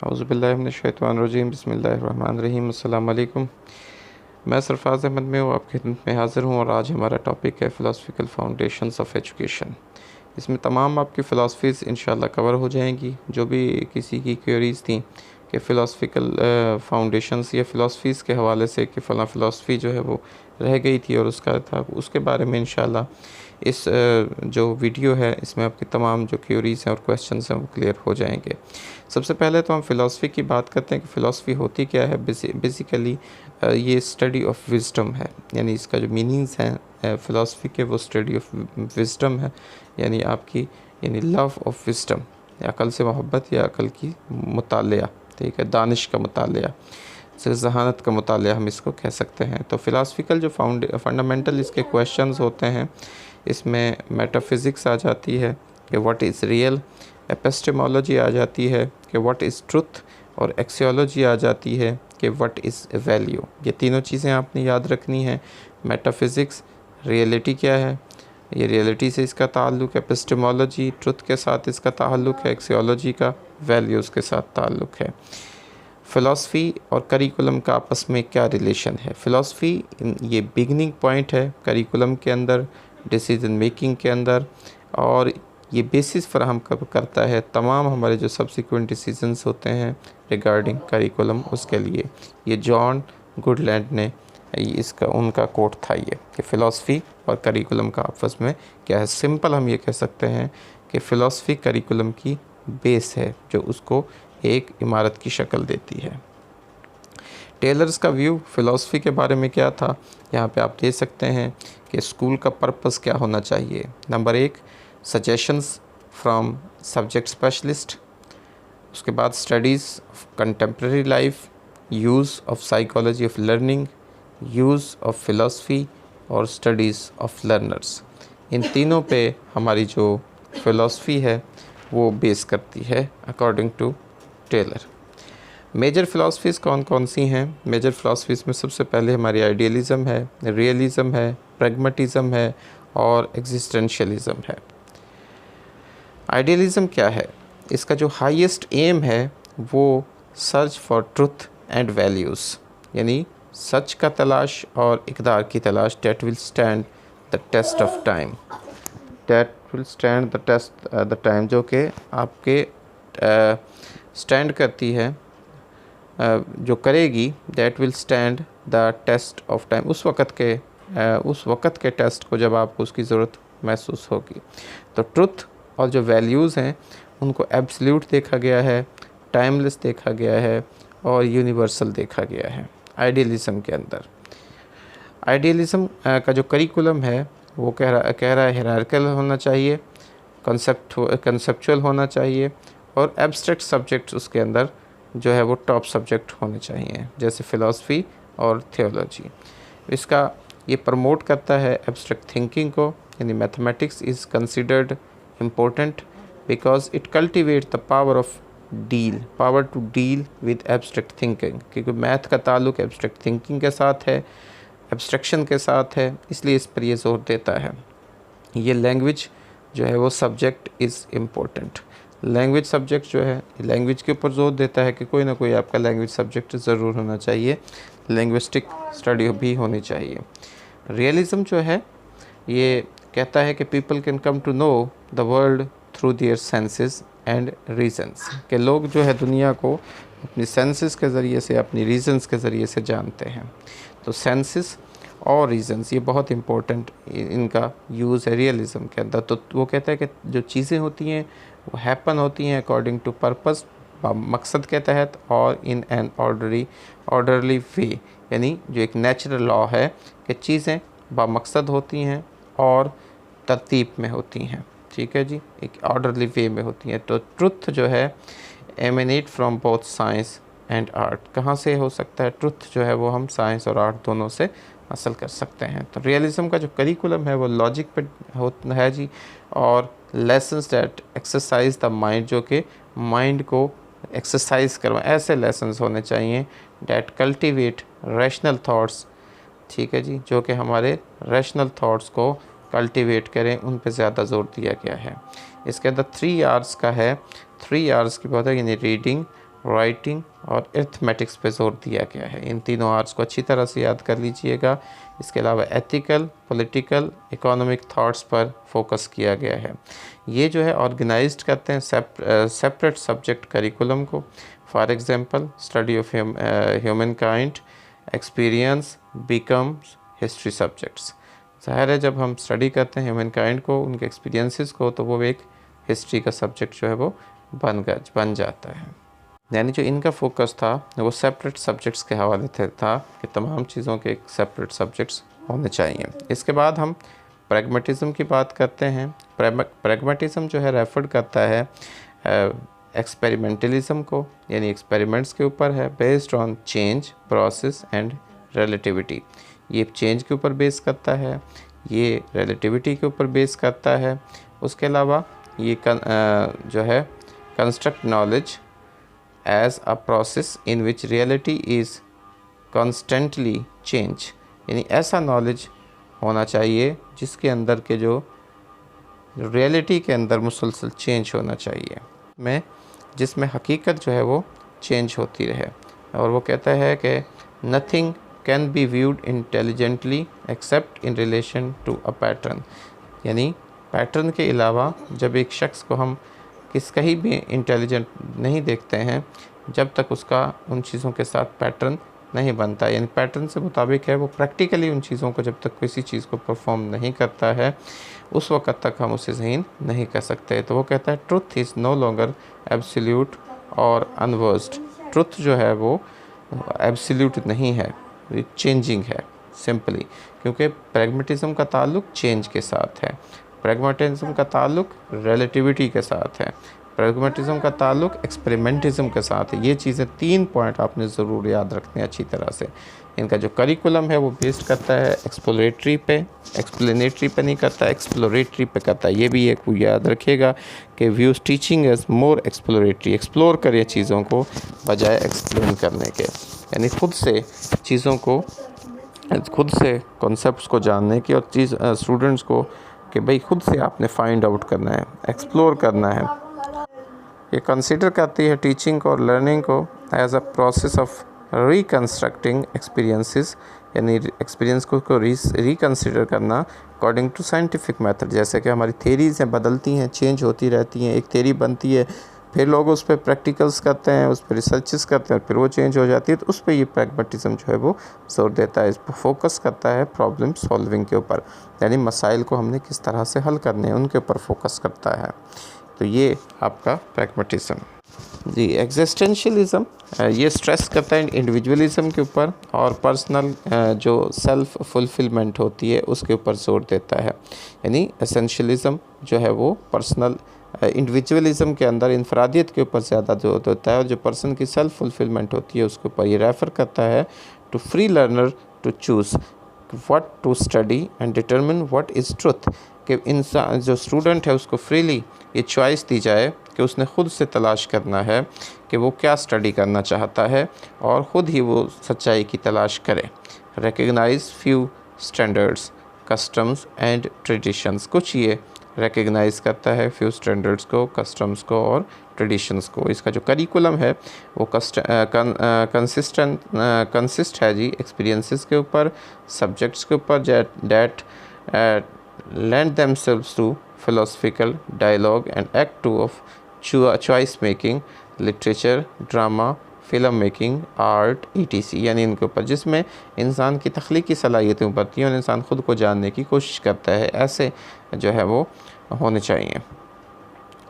औज़ुबिल्लाहिमिनश्शैतानिर्रजीम बिस्मिल्लाहिर्रहमानिर्रहीम अस्सलाम वालेकुम। मैं सरफराज अहमद में आपकी खिदमत में हाज़िर हूँ और आज हमारा टॉपिक है फ़िलासफ़िकल फाउंडेशंस ऑफ़ एजुकेशन। इसमें तमाम आपकी फ़िलासफ़ीज़ इंशाल्लाह कवर हो जाएंगी। जो भी किसी की क्वेरीज़ थी कि फ़िलासफ़िकल फाउंडेशंस या फ़िलासफ़ीज़ के हवाले से कि फ़लाँ फ़िलासफ़ी जो है वो रह गई थी और उसका था, उसके बारे में इंशाल्लाह इस जो वीडियो है इसमें आपकी तमाम जो क्वेरीज़ हैं और क्वेश्चंस हैं वो क्लियर हो जाएंगे। सबसे पहले तो हम फ़िलासफ़ी की बात करते हैं कि फ़िलासफ़ी होती क्या है। बेसिकली ये स्टडी ऑफ विज़डम है, यानी इसका जो मीनिंग्स हैं फ़िलासफ़ी के, वो स्टडी ऑफ विज़डम है, यानी आपकी लव ऑफ विज़डम, अक़ल से मोहब्बत या अक़ल की मुतालिया, ठीक है, दानिश का मुतालिया, ज़हानत का मुतालिया हम इसको कह सकते हैं। तो फ़िलासफ़िकल जो फंडामेंटल इसके क्वेश्चंस होते हैं, इसमें मेटाफिज़िक्स आ जाती है कि व्हाट इज़ रियल, एपिस्टेमोलॉजी आ जाती है कि व्हाट इज़ ट्रुथ, और एक्सियोलॉजी आ जाती है कि व्हाट इज़ वैल्यू। ये तीनों चीज़ें आपने याद रखनी है। मेटाफिज़िक्स, रियलिटी क्या है, ये रियलिटी से इसका ताल्लुक़, एपिस्टेमोलॉजी ट्रुथ के साथ इसका ताल्लुक़ है, एक्सियोलॉजी का वैल्यूज़ के साथ ताल्लुक़ है। फ़िलासफ़ी और करिकुलम का आपस में क्या रिलेशन है। फ़िलासफ़ी ये बिगनिंग पॉइंट है करिकुलम के अंदर, डिसीज़न मेकिंग के अंदर, और ये बेसिस फ़राहम करता है तमाम हमारे जो सब्सिक्वेंट डिसीजंस होते हैं रिगार्डिंग करिकुलम, उसके लिए। ये जॉन गुडलैंड ने इसका उनका कोट था ये कि फ़िलासफ़ी और करिकुलम का आपस में क्या है। सिंपल हम ये कह सकते हैं कि फ़िलासफ़ी करिकुलम की बेस है जो उसको एक इमारत की शक्ल देती है। टेलर्स का व्यू फ़िलासफ़ी के बारे में क्या था, यहाँ पे आप दे सकते हैं कि स्कूल का पर्पस क्या होना चाहिए। Number 1, suggestions from subject specialist, उसके बाद studies of contemporary life, use of psychology of learning, use of philosophy और स्टडीज़ ऑफ लर्नर्स। इन तीनों पे हमारी जो फ़िलासफ़ी है वो बेस करती है according to Taylor. Major philosophies कौन कौन सी हैं। मेजर फ़िलासफ़ीज़ में सबसे पहले हमारी आइडियलिज़म है, रियलिज़म है, प्रैग्मेटिज़म है और एग्जिस्टेंशियलिज़म है। आइडियलिज़म क्या है, इसका जो हाईएस्ट एम है वो search for truth and values, यानी सच का तलाश और इक़दार की तलाश, that will stand the test of time, that will stand the test the time, जो कि आपके स्टैंड करती है, जो करेगी, that will stand the test of time, उस वक़्त के टेस्ट को जब आपको उसकी ज़रूरत महसूस होगी। तो ट्रुथ और जो वैल्यूज़ हैं उनको एब्सोल्यूट देखा गया है, टाइमलेस देखा गया है और यूनिवर्सल देखा गया है आइडियलिज़म के अंदर। आइडियलिज़म का जो करिकुलम है वो कह रहा है हायरार्किकल होना चाहिए, कंसेप्चुअल होना चाहिए और एब्स्ट्रैक्ट सब्जेक्ट्स उसके अंदर जो है वो टॉप सब्जेक्ट होने चाहिए, जैसे फ़िलासफ़ी और थियोलॉजी। इसका ये प्रमोट करता है एब्स्ट्रैक्ट थिंकिंग को, यानी mathematics is considered important because it cultivate the power to deal with abstract thinking, क्योंकि मैथ का ताल्लुक एब्स्ट्रैक्ट थिंकिंग के साथ है, एब्स्ट्रैक्शन के साथ है, इसलिए इस पर ये जोर देता है। ये लैंग्वेज जो है वो subject is important. Language subject जो है लैंग्वेज के ऊपर जोर देता है कि कोई ना कोई आपका लैंग्वेज सब्जेक्ट ज़रूर होना चाहिए, लिंग्विस्टिक स्टडी भी होनी चाहिए। रियलिज़म जो है ये कहता है कि people can come to know the world through their senses and reasons, कि लोग जो है दुनिया को अपनी सेंसेस के ज़रिए से, अपनी रीजंस के ज़रिए से जानते हैं। तो सेंसेस और रीजंस ये बहुत इम्पोर्टेंट इनका यूज़ है रियलिज़म के अंदर। तो वो कहता है कि जो चीज़ें होती हैं वो हैपन होती हैं अकॉर्डिंग टू पर्पस, मकसद के तहत, और इन एन ऑर्डरली वे, यानी जो एक नेचुरल लॉ है कि चीज़ें बामकसद होती हैं और तरतीब में होती हैं, ठीक है जी, एक ऑर्डरली वे में होती हैं। तो ट्रुथ जो है eminent from both science and art, कहाँ से हो सकता है ट्रुथ जो है वो हम साइंस और आर्ट दोनों से हासिल कर सकते हैं। तो रियलिज़म का जो करिकुलम है वो लॉजिक पे होता है जी, और lessons that exercise the mind, जो कि माइंड को एक्सरसाइज करवा, ऐसे लेसन्स होने चाहिए डैट कल्टिवेट रैशनल थॉट्स, ठीक है जी, जो कि हमारे रैशनल थॉट्स को कल्टिवेट करें, उन पे ज़्यादा जोर दिया गया है। इसके अंदर 3 R's का है, 3 R's की बात है, यानी रीडिंग, राइटिंग और अरिथमेटिक्स पे जोर दिया गया है। इन तीनों आर्ट्स को अच्छी तरह से याद कर लीजिएगा। इसके अलावा एथिकल, पॉलिटिकल, इकोनॉमिक थॉट्स पर फोकस किया गया है। ये जो है ऑर्गेनाइज्ड करते हैं सेपरेट सब्जेक्ट करिकुलम को। For example study of human kind, experience becomes history subjects. ज़ाहिर है जब हम स्टडी करते हैं ह्यूमन काइंड को, उनके एक्सपीरियंसेस को, तो वो एक हिस्ट्री का सब्जेक्ट जो है वो बन जाता है। यानी जो इनका फोकस था वो सेपरेट सब्जेक्ट्स के हवाले से था कि तमाम चीज़ों के एक सेपरेट सब्जेक्ट्स होने चाहिए। इसके बाद हम प्रैग्मेटिज़म की बात करते हैं। प्रैग्मेटिज़म जो है रेफर करता है एक्सपेरिमेंटलिज्म को, यानी एक्सपेरिमेंट्स के ऊपर है, based on change, process and relativity. ये चेंज के ऊपर बेस करता है, ये रिलेटिविटी के ऊपर बेस करता है। उसके अलावा ये जो है construct knowledge as a process in which reality is constantly change, यानी ऐसा नॉलेज होना चाहिए जिसके अंदर के जो रियलिटी के अंदर मुसलसल चेंज होना चाहिए, जिसमें हकीकत जो है वो चेंज होती रहे। और वो कहता है कि nothing can be viewed intelligently except in relation to a pattern, यानी पैटर्न के अलावा जब एक शख्स को हम कहीं भी इंटेलिजेंट नहीं देखते हैं जब तक उसका उन चीज़ों के साथ पैटर्न नहीं बनता, यानी पैटर्न से मुताबिक है वो प्रैक्टिकली उन चीज़ों को जब तक किसी चीज़ को परफॉर्म नहीं करता है उस वक़्त तक हम उसे ज़हीन नहीं कर सकते। तो वो कहता है truth is no longer absolute और अनवर्स्ड। ट्रुथ जो है वो एब्सोल्यूट नहीं है, चेंजिंग है सिंपली, क्योंकि प्रैग्मेटिज्म का ताल्लुक चेंज के साथ है, प्रैग्मेटिज्म का ताल्लुक रिलेटिविटी के साथ है, प्रैग्मेटिज्म का ताल्लुक एक्सपेरिमेंटिज्म के साथ है। ये चीज़ें 3 पॉइंट आपने ज़रूर याद रखने अच्छी तरह से। इनका जो करिकुलम है वो बेस्ड करता है एक्सप्लोरेटरी पे, एक्सप्लेनेटरी पे नहीं करता, एक्सप्लोरेटरी पे करता है। ये भी एक याद रखिएगा कि views teaching is more exploratory, explore करिए चीज़ों को बजाय एक्सप्लेन करने के, यानी खुद से चीज़ों को, खुद से कॉन्सेप्ट्स को जानने की, और स्टूडेंट्स को कि भाई खुद से आपने फाइंड आउट करना है, एक्सप्लोर करना है। ये कंसीडर करती है टीचिंग और लर्निंग को as a process of reconstructing experiences, यानी एक्सपीरियंस को रिकन्सिडर करना अकॉर्डिंग टू साइंटिफिक मेथड। जैसे कि हमारी थेरीज़ हैं, बदलती हैं, चेंज होती रहती हैं, एक थेरी बनती है, फिर लोग उस पर प्रैक्टिकल्स करते हैं, उस पर रिसर्चेस करते हैं, फिर वो चेंज हो जाती है, तो उस पर ये प्रैग्मेटिज्म जो है वो जोर देता है, इस पर फोकस करता है प्रॉब्लम सॉल्विंग के ऊपर, यानी मसाइल को हमने किस तरह से हल करने हैं उनके ऊपर फोकस करता है। तो ये आपका प्रैग्मेटिज्म जी। एग्जिस्टेंशियलिज्म ये स्ट्रेस करता है इंडिविजुअलिज्म के ऊपर और पर्सनल जो सेल्फ फुलफिलमेंट होती है उसके ऊपर जोर देता है, यानी एसेंशियलिज्म जो है वो पर्सनल इंडिविजुअलिज्म के अंदर इनफरादियत के ऊपर ज़्यादा जोर देता है, और जो पर्सन की सेल्फ फुलफिलमेंट होती है उसके ऊपर ये रेफ़र करता है to free learner to choose what to study and determine what is truth, कि इंसान जो स्टूडेंट है उसको फ्रीली ये चॉइस दी जाए कि उसने ख़ुद से तलाश करना है कि वो क्या स्टडी करना चाहता है और ख़ुद ही वो सच्चाई की तलाश करे। Recognise few standards, customs and traditions, कुछ ये रिकग्नाइज़ करता है फ्यू स्टैंडर्ड्स को, कस्टम्स को और ट्रेडिशंस को। इसका जो करिकुलम है वो कंसिस्ट है जी एक्सपीरियंसेस के ऊपर, सब्जेक्ट्स के ऊपर date lend themselves to philosophical dialogue and act two of choice making, literature, drama, film making, art, ETC, यानी इनके ऊपर जिसमें इंसान की तख्लीकी सलाहियतें उभरती हैं और इंसान ख़ुद को जानने की कोशिश करता है, ऐसे जो है वो होने चाहिए।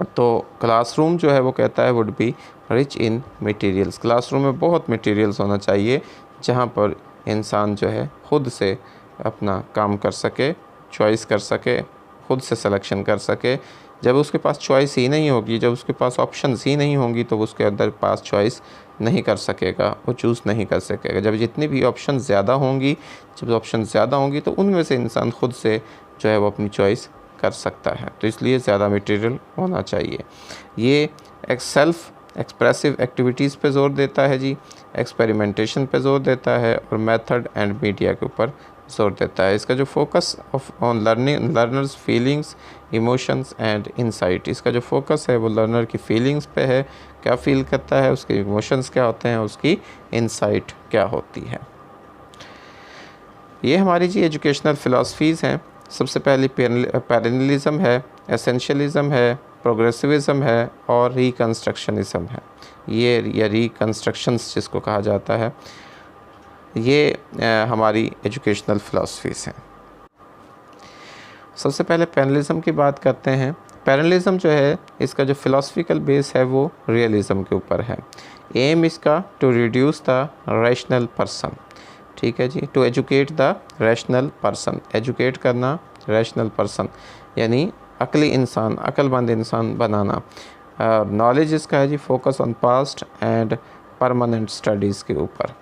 तो क्लासरूम जो है वो कहता है would be rich in materials, classroom में बहुत मटेरियल्स होना चाहिए जहाँ पर इंसान जो है ख़ुद से अपना काम कर सके, चॉइस कर सके, ख़ुद से सिलेक्शन कर सके। जब उसके पास चॉइस ही नहीं होगी, जब उसके पास ऑप्शंस ही नहीं होंगी तो उसके अंदर पास चॉइस नहीं कर सकेगा, वो चूज़ नहीं कर सकेगा। जब जितनी भी ऑप्शन ज़्यादा होंगी, जब ऑप्शन ज़्यादा होंगी तो उनमें से इंसान ख़ुद से जो है वो अपनी चॉइस कर सकता है, तो इसलिए ज़्यादा मटेरियल होना चाहिए। ये एक सेल्फ़ एक्सप्रेसिव एक्टिविटीज़ पे जोर देता है जी, एक्सपेरिमेंटेशन पे जोर देता है और मेथड एंड मीडिया के ऊपर जोर देता है। इसका जो focus on learners feelings, emotions and insight, इसका जो फोकस है वो लर्नर की फीलिंग्स पे है, क्या फील करता है, उसके इमोशंस क्या होते हैं, उसकी इंसाइट क्या होती है। ये हमारी जी एजुकेशनल फ़िलासफ़ीज़ हैं। सबसे पहली पैरेललिज्म है, एसेंशियलिज्म है, प्रोग्रेसिविज्म है और रिकंस्ट्रक्शनिज्म है। ये या रिकंस्ट्रक्शंस जिसको कहा जाता है, ये हमारी एजुकेशनल फ़िलासफ़ीज़ हैं। सबसे पहले पैरेललिज्म की बात करते हैं। पैरेललिज्म जो है इसका जो फ़िलासफ़िकल बेस है वो रियलिज़म के ऊपर है। एम इसका to reduce the rational person, ठीक है जी, to educate the rational person, educate करना रैशनल पर्सन यानी अक्ली इंसान, अक्लमंद इंसान बनाना। नॉलेज इसका है जी focus on past and permanent studies के ऊपर,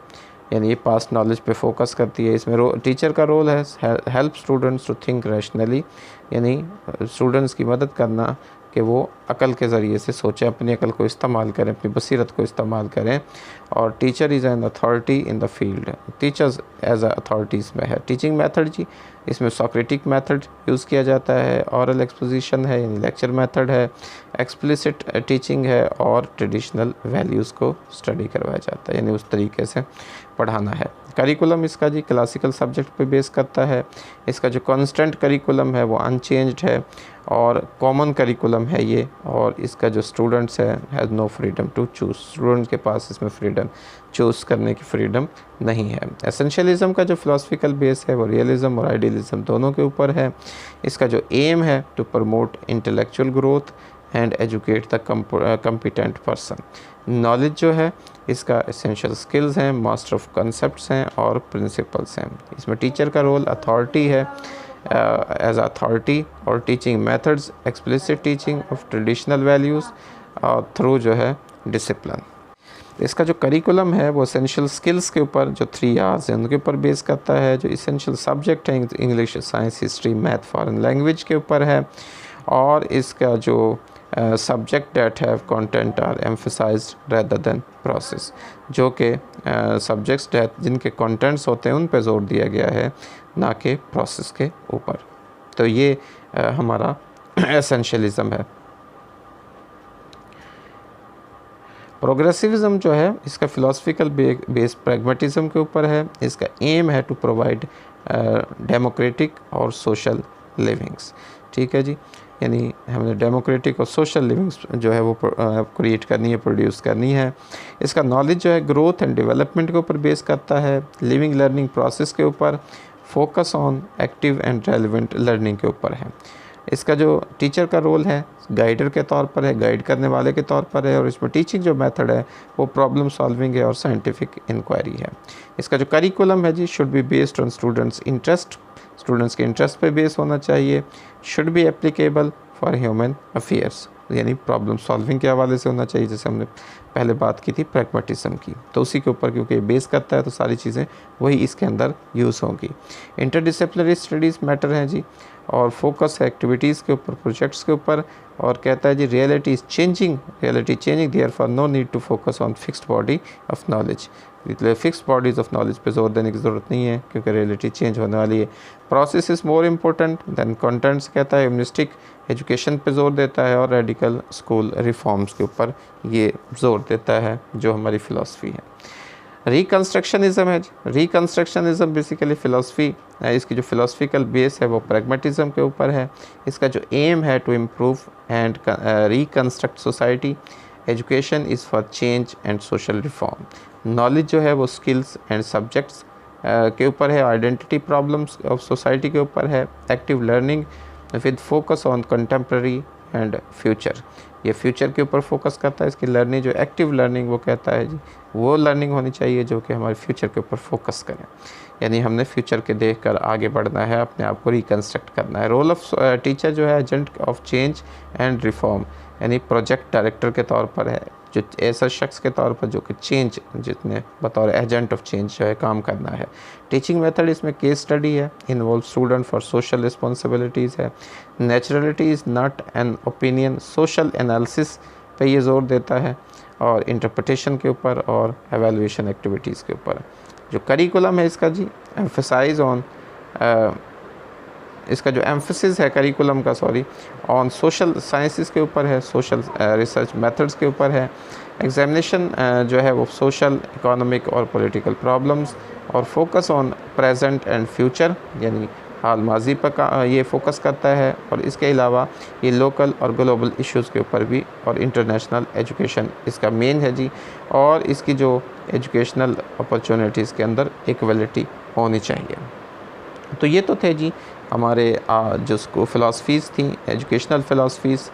यानी ये पास्ट नॉलेज पे फोकस करती है। इसमें टीचर का रोल है help students to think rationally, यानी स्टूडेंट्स की मदद करना कि वो अकल के ज़रिए से सोचें, अपनी अकल को इस्तेमाल करें, अपनी बसीरत को इस्तेमाल करें। और teacher is an authority in the field, teachers as authorities में है। टीचिंग मेथड जी, इसमें सोक्रेटिक मेथड यूज़ किया जाता है, ऑरल एक्सपोजिशन है यानी लेक्चर मेथड है, एक्सप्लिसिट टीचिंग है और ट्रेडिशनल वैल्यूज़ को स्टडी करवाया जाता है, यानी उस तरीके से पढ़ाना है। करिकुलम इसका जी क्लासिकल सब्जेक्ट पे बेस करता है। इसका जो कांस्टेंट करिकुलम है वो अनचेंज्ड है और कॉमन करिकुलम है ये, और इसका जो स्टूडेंट्स है has no freedom to choose, students के पास इसमें फ्रीडम चूज़ करने की फ्रीडम नहीं है। एसेंशियलिज्म का जो फिलोसफिकल बेस है वो रियलिज़म और आइडियलिज़म दोनों के ऊपर है। इसका जो एम है to promote intellectual growth and educate the competent person. Knowledge जो है इसका एसेंशियल स्किल्स हैं, मास्टर ऑफ कॉन्सेप्ट्स हैं और प्रिंसिपल्स हैं। इसमें टीचर का रोल अथॉरिटी है, एज अथॉरिटी, और teaching methods explicit teaching of traditional values और थ्रू जो है डिसिप्लिन। इसका जो करिकुलम है वो एसेंशियल स्किल्स के ऊपर जो 3 R's हैं उनके ऊपर बेस करता है। जो एसेंशियल सब्जेक्ट है English, science, history, math, foreign language के ऊपर है। और इसका जो subject that have content are emphasised rather than process, जो कि सब्जेक्ट्स डेट जिनके कंटेंट्स होते हैं उन पे जोर दिया गया है, ना कि प्रोसेस के ऊपर। तो ये हमारा एसेंशियलिज्म है। प्रोग्रेसिविज्म जो है इसका फ़िलासफ़िकल बेस प्रैग्मेटिज्म के ऊपर है। इसका एम है टू प्रोवाइड डेमोक्रेटिक और सोशल लिविंग्स, ठीक है जी, यानी हमें डेमोक्रेटिक और सोशल लिविंग्स जो है वो क्रिएट करनी है, प्रोड्यूस करनी है। इसका नॉलेज जो है ग्रोथ एंड डेवलपमेंट के ऊपर बेस करता है, लिविंग लर्निंग प्रोसेस के ऊपर, focus on active and relevant learning के ऊपर है। इसका जो टीचर का रोल है गाइडर के तौर पर है, गाइड करने वाले के तौर पर है। और इसमें टीचिंग जो मेथड है वो प्रॉब्लम सॉल्विंग है और साइंटिफिक इंक्वायरी है। इसका जो करिकुलम है जी should be based on students interest, students के इंटरेस्ट पे बेस होना चाहिए। Should be applicable for human affairs, यानी प्रॉब्लम सॉल्विंग के हवाले से होना चाहिए, जैसे हमने पहले बात की थी प्रैग्मेटिज्म की। तो उसी के ऊपर क्योंकि बेस करता है तो सारी चीज़ें वही इसके अंदर यूज़ होंगी। इंटरडिसिप्लिनरी स्टडीज़ मैटर हैं जी, और फोकस है एक्टिविटीज़ के ऊपर, प्रोजेक्ट्स के ऊपर। और कहता है जी reality is changing, reality changing, therefore no need to focus on fixed body of knowledge, इसलिए फिक्स्ड बॉडीज़ ऑफ नॉलेज पे जोर देने की ज़रूरत नहीं है क्योंकि रियलिटी चेंज होने वाली है। Process is more important then contents, कहता है ह्यूमनिस्टिक एजुकेशन पे जोर देता है और रेडिकल स्कूल रिफॉर्म्स के ऊपर ये जोर देता है जो हमारी फ़िलासफ़ी है। रिकंस्ट्रक्शनिज़म है, रिकंस्ट्रक्शनिज़म बेसिकली फ़िलासफ़ी, इसकी जो फ़िलासफ़िकल बेस है वो प्रैग्मेटिज़म के ऊपर है। इसका जो एम है to improve and reconstruct society, education is for change and social reform. Knowledge जो है वो स्किल्स एंड सब्जेक्ट्स के ऊपर है, आइडेंटिटी प्रॉब्लम्स ऑफ सोसाइटी के ऊपर है, active learning with focus on contemporary and future, ये फ्यूचर के ऊपर फोकस करता है। इसकी लर्निंग जो एक्टिव लर्निंग वो कहता है जी वो लर्निंग होनी चाहिए जो कि हमारे फ्यूचर के ऊपर फोकस करें, यानी हमने फ्यूचर के देख कर आगे बढ़ना है, अपने आप को रिकंस्ट्रक्ट करना है। रोल ऑफ टीचर जो है agent of change and reform, यानी प्रोजेक्ट डायरेक्टर के तौर पर है, जो ऐसा शख्स के तौर पर जो कि चेंज जितने बतौर एजेंट ऑफ चेंज जो है काम करना है। टीचिंग मेथड इसमें केस स्टडी है, involve student for social responsibilities है। Naturality is not an opinion, social analysis पे ये जोर देता है, और इंटरप्रिटेशन के ऊपर और एवेल्यूएशन एक्टिविटीज़ के ऊपर। जो करिकुलम है इसका जी एम्फसाइज ऑन इसका जो एम्फसिस है करिकुलम का ऑन सोशल साइंसेस के ऊपर है, सोशल रिसर्च मेथड्स के ऊपर है। एग्जामिनेशन जो है वो सोशल, इकोनॉमिक और पॉलिटिकल प्रॉब्लम्स और focus on present and future, यानी हाल माजी पर ये फोकस करता है। और इसके अलावा ये लोकल और ग्लोबल इश्यूज़ के ऊपर भी और इंटरनेशनल एजुकेशन इसका मेन है जी। और इसकी जो एजुकेशनल अपॉर्चुनिटीज़ के अंदर इक्वलिटी होनी चाहिए। तो ये तो थे जी हमारे जिसको फ़िलासफ़ीज़ थी, एजुकेशनल फ़िलासफ़ीज़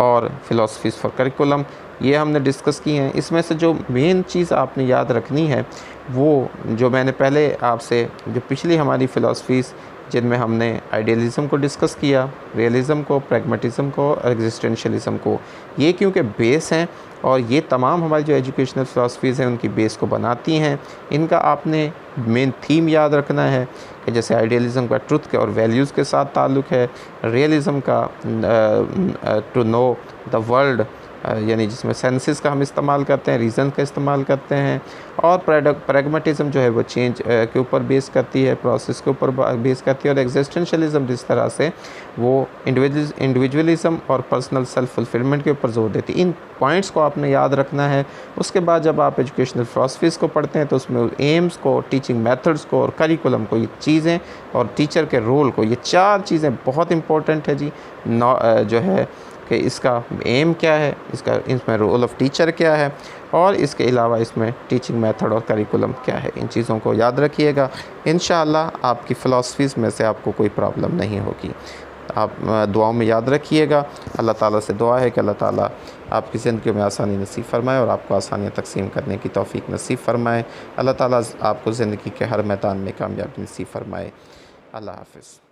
और फ़िलासफ़ीज़ फॉर करिकुलम, ये हमने डिस्कस की हैं। इसमें से जो मेन चीज़ आपने याद रखनी है वो जो मैंने पहले आपसे जो पिछली हमारी फ़िलासफ़ीज़ जिनमें हमने आइडियलिज़म को डिस्कस किया, रियलिज़म को, प्रैग्मेटिज़म को और एग्जिस्टेंशलिज़म को, ये क्योंकि बेस हैं और ये तमाम हमारी जो एजुकेशनल फ़िलासफ़ीज़ हैं उनकी बेस को बनाती हैं। इनका आपने मेन थीम याद रखना है कि जैसे आइडियलिज़म का ट्रुथ के और वैल्यूज़ के साथ ताल्लुक़ है, रियलिज़म का टू नो द वर्ल्ड यानी जिसमें सेंसेस का हम इस्तेमाल करते हैं, रीज़न का इस्तेमाल करते हैं। और प्रैग्मेटिज़म जो है वो चेंज के ऊपर बेस करती है, प्रोसेस के ऊपर बेस करती है। और एग्जिस्टेंशलिज़म जिस तरह से वो इंडिविजुअलिज़म और पर्सनल सेल्फ फुलफिलमेंट के ऊपर जोर देती है। इन पॉइंट्स को आपने याद रखना है। उसके बाद जब आप एजुकेशनल फ़िलासफ़ीज़ को पढ़ते हैं तो उसमें एम्स को, टीचिंग मेथड्स को और करिकुलम को, ये चीज़ें और टीचर के रोल को, ये 4 चीज़ें बहुत इंपॉर्टेंट है जी। जो है कि इसका एम क्या है, इसमें रोल ऑफ़ टीचर क्या है और इसके अलावा इसमें टीचिंग मेथड और करिकुलम क्या है। इन चीज़ों को याद रखिएगा। इंशाअल्लाह आपकी फ़िलासफ़ीज़ में से आपको कोई प्रॉब्लम नहीं होगी। आप दुआओं में याद रखिएगा। अल्लाह ताला से दुआ है कि अल्लाह ताला आपकी ज़िंदगी में आसानी नसीब फ़रमाए और आपको आसानियाँ तक़सीम करने की तौफ़ीक नसीब फ़रमाए। अल्लाह ताला आपको ज़िंदगी के हर मैदान में कामयाबी नसीब फ़रमाए। अल्लाह हाफ़िज़।